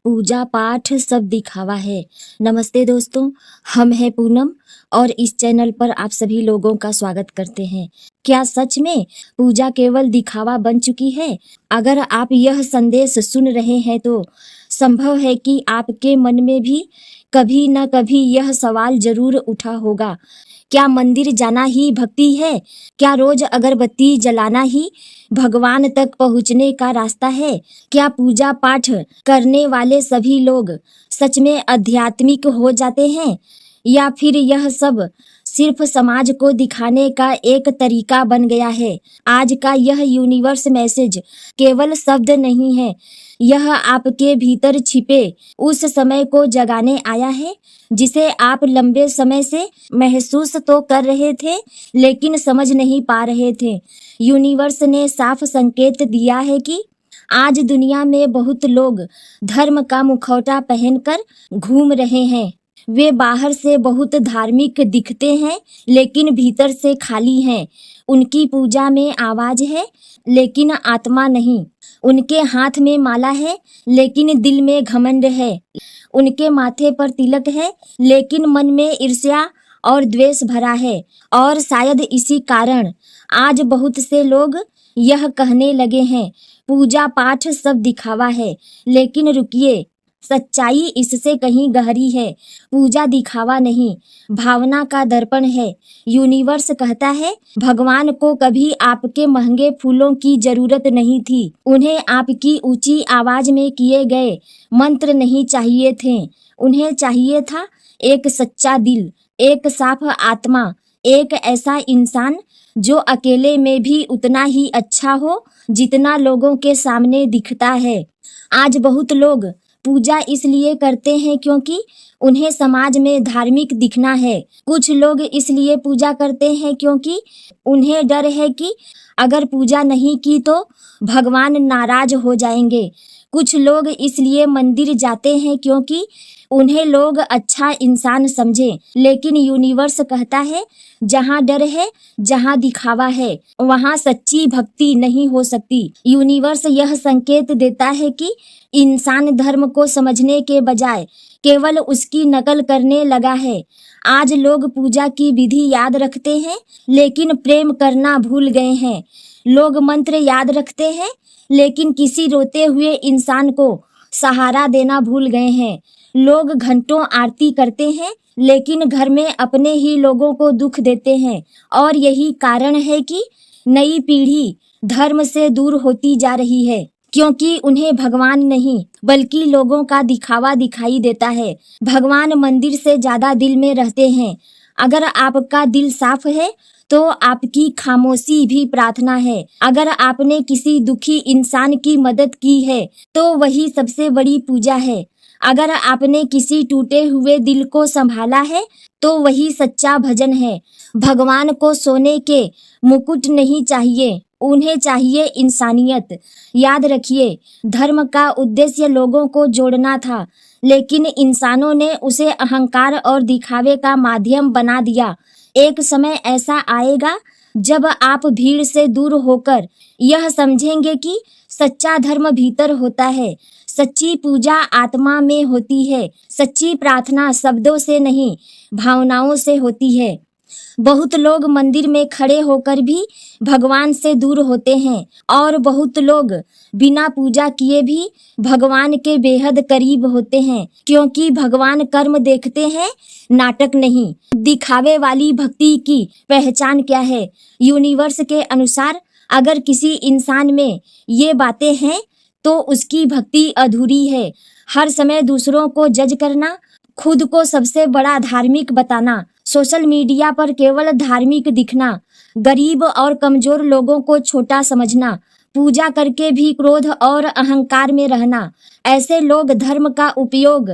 पूजा पाठ सब दिखावा है। नमस्ते दोस्तों, हम हैं पूनम और इस चैनल पर आप सभी लोगों का स्वागत करते हैं। क्या सच में पूजा केवल दिखावा बन चुकी है? अगर आप यह संदेश सुन रहे हैं तो संभव है कि आपके मन में भी कभी न कभी यह सवाल जरूर उठा होगा, क्या मंदिर जाना ही भक्ति है? क्या रोज अगरबत्ती जलाना ही भगवान तक पहुँचने का रास्ता है? क्या पूजा पाठ करने वाले सभी लोग सच में आध्यात्मिक हो जाते हैं, या फिर यह सब सिर्फ समाज को दिखाने का एक तरीका बन गया है? आज का यह यूनिवर्स मैसेज केवल शब्द नहीं है, यह आपके भीतर छिपे उस समय को जगाने आया है जिसे आप लंबे समय से महसूस तो कर रहे थे लेकिन समझ नहीं पा रहे थे। यूनिवर्स ने साफ संकेत दिया है कि आज दुनिया में बहुत लोग धर्म का मुखौटा पहनकर घूम रहे हैं। वे बाहर से बहुत धार्मिक दिखते हैं लेकिन भीतर से खाली हैं। उनकी पूजा में आवाज है लेकिन आत्मा नहीं। उनके हाथ में माला है लेकिन दिल में घमंड है। उनके माथे पर तिलक है लेकिन मन में ईर्ष्या और द्वेष भरा है। और शायद इसी कारण आज बहुत से लोग यह कहने लगे हैं, पूजा पाठ सब दिखावा है। लेकिन रुकिए, सच्चाई इससे कहीं गहरी है। पूजा दिखावा नहीं, भावना का दर्पण है। यूनिवर्स कहता है, भगवान को कभी आपके महंगे फूलों की जरूरत नहीं थी। उन्हें आपकी ऊंची आवाज में किए गए मंत्र नहीं चाहिए थे। उन्हें चाहिए था एक सच्चा दिल, एक साफ आत्मा, एक ऐसा इंसान जो अकेले में भी उतना ही अच्छा हो जितना लोगों के सामने दिखता है। आज बहुत लोग पूजा इसलिए करते हैं क्योंकि उन्हें समाज में धार्मिक दिखना है। कुछ लोग इसलिए पूजा करते हैं क्योंकि उन्हें डर है कि अगर पूजा नहीं की तो भगवान नाराज हो जाएंगे। कुछ लोग इसलिए मंदिर जाते हैं क्योंकि उन्हें लोग अच्छा इंसान समझे। लेकिन यूनिवर्स कहता है, जहाँ डर है, जहाँ दिखावा है, वहाँ सच्ची भक्ति नहीं हो सकती। यूनिवर्स यह संकेत देता है कि इंसान धर्म को समझने के बजाय केवल उसकी नकल करने लगा है। आज लोग पूजा की विधि याद रखते हैं लेकिन प्रेम करना भूल गए हैं। लोग मंत्र याद रखते हैं लेकिन किसी रोते हुए इंसान को सहारा देना भूल गए हैं। लोग घंटों आरती करते हैं लेकिन घर में अपने ही लोगों को दुख देते हैं। और यही कारण है कि नई पीढ़ी धर्म से दूर होती जा रही है, क्योंकि उन्हें भगवान नहीं बल्कि लोगों का दिखावा दिखाई देता है। भगवान मंदिर से ज्यादा दिल में रहते हैं। अगर आपका दिल साफ है तो आपकी खामोशी भी प्रार्थना है। अगर आपने किसी दुखी इंसान की मदद की है तो वही सबसे बड़ी पूजा है। अगर आपने किसी टूटे हुए दिल को संभाला है तो वही सच्चा भजन है। भगवान को सोने के मुकुट नहीं चाहिए, उन्हें चाहिए इंसानियत। याद रखिए, धर्म का उद्देश्य लोगों को जोड़ना था लेकिन इंसानों ने उसे अहंकार और दिखावे का माध्यम बना दिया। एक समय ऐसा आएगा जब आप भीड़ से दूर होकर यह समझेंगे कि सच्चा धर्म भीतर होता है। सच्ची पूजा आत्मा में होती है। सच्ची प्रार्थना शब्दों से नहीं, भावनाओं से होती है। बहुत लोग मंदिर में खड़े होकर भी भगवान से दूर होते हैं और बहुत लोग बिना पूजा किए भी भगवान के बेहद करीब होते हैं, क्योंकि भगवान कर्म देखते हैं, नाटक नहीं। दिखावे वाली भक्ति की पहचान क्या है? यूनिवर्स के अनुसार अगर किसी इंसान में ये बातें हैं तो उसकी भक्ति अधूरी है। हर समय दूसरों को जज करना, खुद को सबसे बड़ा धार्मिक बताना, सोशल मीडिया पर केवल धार्मिक दिखना, गरीब और कमजोर लोगों को छोटा समझना, पूजा करके भी क्रोध और अहंकार में रहना, ऐसे लोग धर्म का उपयोग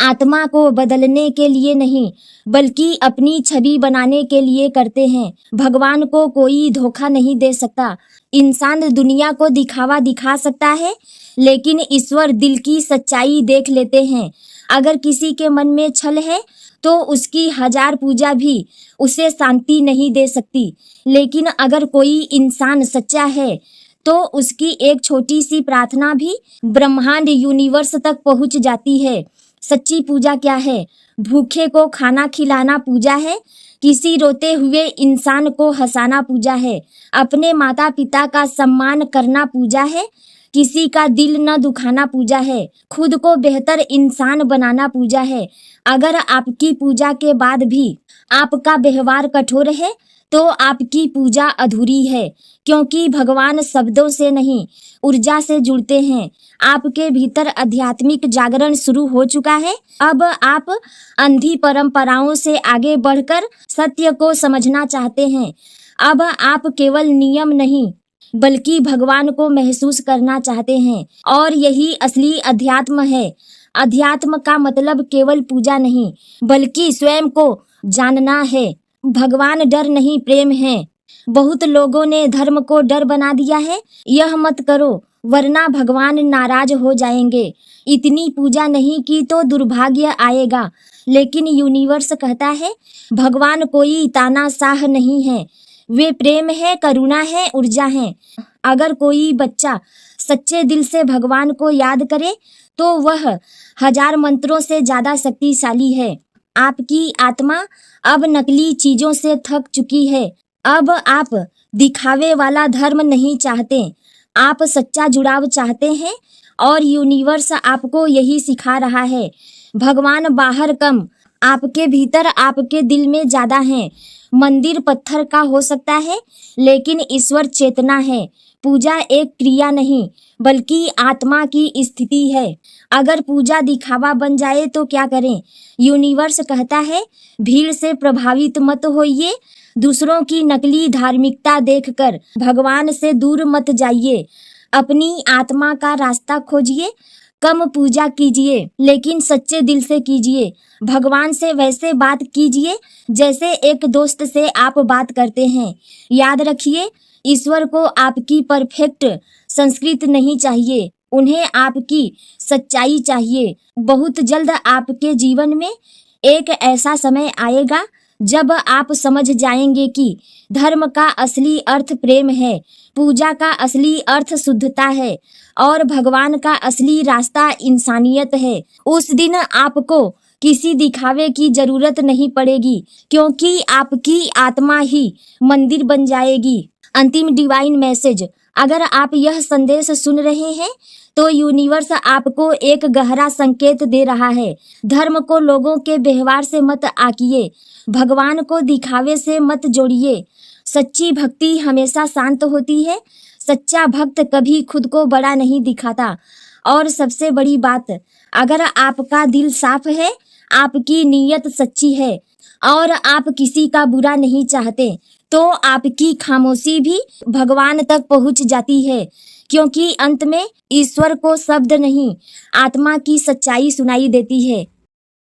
आत्मा को बदलने के लिए नहीं बल्कि अपनी छवि बनाने के लिए करते हैं। भगवान को कोई धोखा नहीं दे सकता। इंसान दुनिया को दिखावा दिखा सकता है लेकिन ईश्वर दिल की सच्चाई देख लेते हैं। अगर किसी के मन में छल है तो उसकी 1000 पूजा भी उसे शांति नहीं दे सकती। लेकिन अगर कोई इंसान सच्चा है तो उसकी एक छोटी सी प्रार्थना भी ब्रह्मांड यूनिवर्स तक पहुंच जाती है। सच्ची पूजा क्या है? भूखे को खाना खिलाना पूजा है। किसी रोते हुए इंसान को हंसाना पूजा है। अपने माता पिता का सम्मान करना पूजा है। किसी का दिल न दुखाना पूजा है। खुद को बेहतर इंसान बनाना पूजा है। अगर आपकी पूजा के बाद भी आपका व्यवहार कठोर है तो आपकी पूजा अधूरी है, क्योंकि भगवान शब्दों से नहीं ऊर्जा से जुड़ते हैं। आपके भीतर आध्यात्मिक जागरण शुरू हो चुका है। अब आप अंधी परंपराओं से आगे बढ़कर सत्य को समझना चाहते हैं। अब आप केवल नियम नहीं बल्कि भगवान को महसूस करना चाहते हैं, और यही असली अध्यात्म है। अध्यात्म का मतलब केवल पूजा नहीं बल्कि स्वयं को जानना है। भगवान डर नहीं प्रेम है। बहुत लोगों ने धर्म को डर बना दिया है। यह मत करो वरना भगवान नाराज हो जाएंगे। इतनी पूजा नहीं की तो दुर्भाग्य आएगा। लेकिन यूनिवर्स कहता है भगवान कोई तानाशाह नहीं है, वे प्रेम है, करुणा है, ऊर्जा है। अगर कोई बच्चा सच्चे दिल से भगवान को याद करे तो वह 1000 मंत्रों से ज्यादा शक्तिशाली है। आपकी आत्मा अब नकली चीजों से थक चुकी है। अब आप दिखावे वाला धर्म नहीं चाहते, आप सच्चा जुड़ाव चाहते हैं, और यूनिवर्स आपको यही सिखा रहा है। भगवान बाहर कम, आपके भीतर, आपके दिल में ज्यादा है। मंदिर पत्थर का हो सकता है लेकिन ईश्वर चेतना है। पूजा एक क्रिया नहीं बल्कि आत्मा की स्थिति है। अगर पूजा दिखावा बन जाए तो क्या करें? यूनिवर्स कहता है भीड़ से प्रभावित मत होइए। दूसरों की नकली धार्मिकता देखकर भगवान से दूर मत जाइए। अपनी आत्मा का रास्ता खोजिए। कम पूजा कीजिए लेकिन सच्चे दिल से कीजिए। भगवान से वैसे बात कीजिए जैसे एक दोस्त से आप बात करते हैं। याद रखिए, ईश्वर को आपकी परफेक्ट संस्कृत नहीं चाहिए, उन्हें आपकी सच्चाई चाहिए। बहुत जल्द आपके जीवन में एक ऐसा समय आएगा जब आप समझ जाएंगे कि धर्म का असली अर्थ प्रेम है, पूजा का असली अर्थ शुद्धता है, और भगवान का असली रास्ता इंसानियत है। उस दिन आपको किसी दिखावे की जरूरत नहीं पड़ेगी, क्योंकि आपकी आत्मा ही मंदिर बन जाएगी। अंतिम डिवाइन मैसेज, अगर आप यह संदेश सुन रहे हैं तो यूनिवर्स आपको एक गहरा संकेत दे रहा है। धर्म को लोगों के व्यवहार से मत आकिए, भगवान को दिखावे से मत जोड़िए। सच्ची भक्ति हमेशा शांत होती है। सच्चा भक्त कभी खुद को बड़ा नहीं दिखाता। और सबसे बड़ी बात, अगर आपका दिल साफ है, आपकी नीयत सच्ची है और आप किसी का बुरा नहीं चाहते, तो आपकी खामोशी भी भगवान तक पहुंच जाती है, क्योंकि अंत में ईश्वर को शब्द नहीं आत्मा की सच्चाई सुनाई देती है।